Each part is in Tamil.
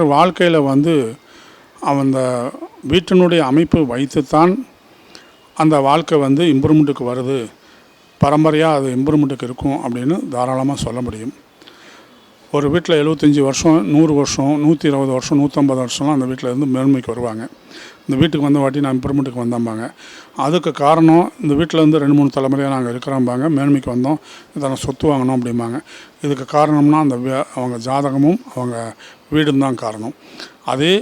வாழ்க்கையில் அந்த வீட்டினுடைய அமைப்பு வைத்துத்தான் அந்த வாழ்க்கை இம்ப்ரூவ்மெண்ட்டுக்கு வருது, பரம்பரையாக அது இம்ப்ரூவ்மெண்ட்டுக்கு இருக்கும் அப்படின்னு தாராளமாக சொல்ல முடியும். ஒரு வீட்டில் 75 வருஷம், 100 வருஷம், 120 வருஷம், 150 வருஷம்லாம் அந்த வீட்டில் இருந்து மேன்மைக்கு வருவாங்க. இந்த வீட்டுக்கு வந்த வாட்டி நான் இம்ப்ரூவ்மெண்ட்டுக்கு வந்தோம்பாங்க. அதுக்கு காரணம் இந்த வீட்டில் 2-3 தலைமுறையாக நாங்கள் இருக்கிறோம்பாங்க. மேன்மைக்கு வந்தோம், இதெல்லாம் சொத்து வாங்கணும் அப்படிம்பாங்க. இதுக்கு காரணம்னா அவங்க ஜாதகமும் அவங்க வீடும் தான் காரணம். அதே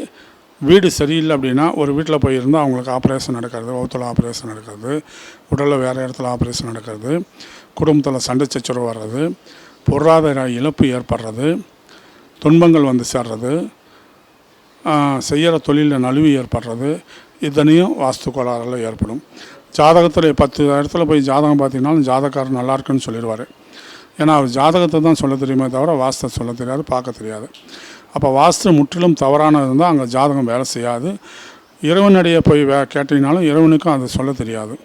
வீடு சரியில்லை அப்படின்னா ஒரு வீட்டில் போய் இருந்தால் அவங்களுக்கு ஆப்ரேஷன் நடக்கிறது, வவுத்தில் ஆப்ரேஷன் நடக்கிறது, உடலில் வேறு இடத்துல ஆப்ரேஷன் நடக்கிறது, குடும்பத்தில் சண்டை சச்சரவு வர்றது, பொருளாதார இழப்பு ஏற்படுறது, துன்பங்கள் சேர்றது, செய்கிற தொழிலில் நலிவு ஏற்படுறது, இதனையும் வாஸ்து கோளாறுகள் ஏற்படும். ஜாதகத்தில் 10 இடத்துல போய் ஜாதகம் பார்த்தீங்கன்னாலும் ஜாதகக்காரர் நல்லா இருக்குன்னு சொல்லிடுவார். ஏன்னா அவர் ஜாதகத்தை தான் சொல்ல தெரியுமே தவிர வாஸ்தை சொல்ல தெரியாது, பார்க்க தெரியாது. அப்போ வாஸ்து முற்றிலும் தவறானது இருந்தால் அங்கே ஜாதகம் வேலை செய்யாது. இறைவனடியே போய் கேட்டீங்கனாலும் இறைவனுக்கும் அதை சொல்ல தெரியாது.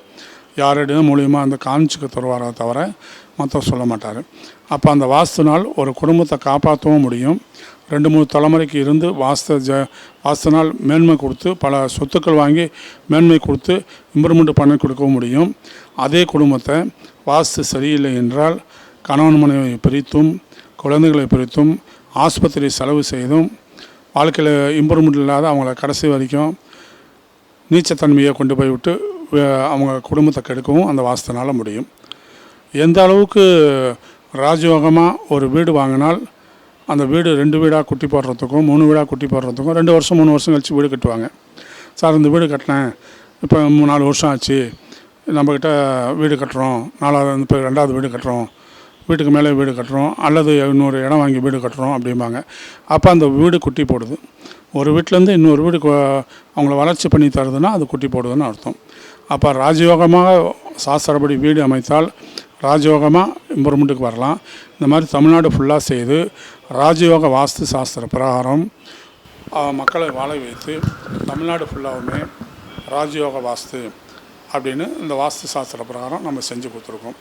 யாரிடையும் மூலியமாக அந்த காமிச்சுக்க தருவாரே தவிர மற்ற சொல்ல மாட்டார். அப்போ அந்த வாஸ்துனால் ஒரு குடும்பத்தை காப்பாற்றவும் முடியும். 2-3 தலைமுறைக்கு இருந்து வாஸ்துனால் மேன்மை கொடுத்து பல சொத்துக்கள் வாங்கி மேன்மை கொடுத்து இம்ப்ரூவ்மெண்ட் பண்ணி கொடுக்கவும் முடியும். அதே குடும்பத்தை வாஸ்து சரியில்லை என்றால் கணவன் மனைவி பிரித்தும் குழந்தைகளை பிரித்தும் ஆஸ்பத்திரி செலவு செய்தும் வாழ்க்கையில் இம்ப்ரூவ்மெண்ட் இல்லாத அவங்கள கடைசி வரைக்கும் நீச்சத்தன்மையை கொண்டு போய் விட்டு அவங்க குடும்பத்தை கெடுக்கவும் அந்த வாஸ்துனால் முடியும். எந்த அளவுக்கு ராஜயோகமாக ஒரு வீடு வாங்கினால் அந்த வீடு 2 வீடாக குட்டி போடுறதுக்கும் 3 வீடாக குட்டி போடுறதுக்கும் 2 வருஷம் 3 வருஷம் கழித்து வீடு கட்டுவாங்க. சார் இந்த வீடு கட்டினேன், இப்போ 4 வருஷம் ஆச்சு, நம்மக்கிட்ட வீடு கட்டுறோம், 4வது இப்போ 2வது வீடு கட்டுறோம், வீட்டுக்கு மேலே வீடு கட்டுறோம், அல்லது இன்னொரு இடம் வாங்கி வீடு கட்டுறோம் அப்படிம்பாங்க. அப்போ அந்த வீடு குட்டி போடுது. ஒரு வீட்டிலேருந்து இன்னொரு வீடு அவங்கள வளர்ச்சி பண்ணி தருதுன்னா அது குட்டி போடுதுன்னு அர்த்தம். அப்போ ராஜயோகமாக சாஸ்திரப்படி வீடு அமைத்தால் ராஜயோகமாக இம்ப்ரூவ்மெண்ட்டுக்கு வரலாம். இந்த மாதிரி தமிழ்நாடு ஃபுல்லாக செய்து ராஜயோக வாஸ்து சாஸ்திர பிரகாரம் மக்களை வாழ வைத்து தமிழ்நாடு ஃபுல்லாகவுமே ராஜயோக வாஸ்து அப்படின்னு இந்த வாஸ்து சாஸ்திர பிரகாரம் நம்ம செஞ்சு கொடுத்துருக்கோம்.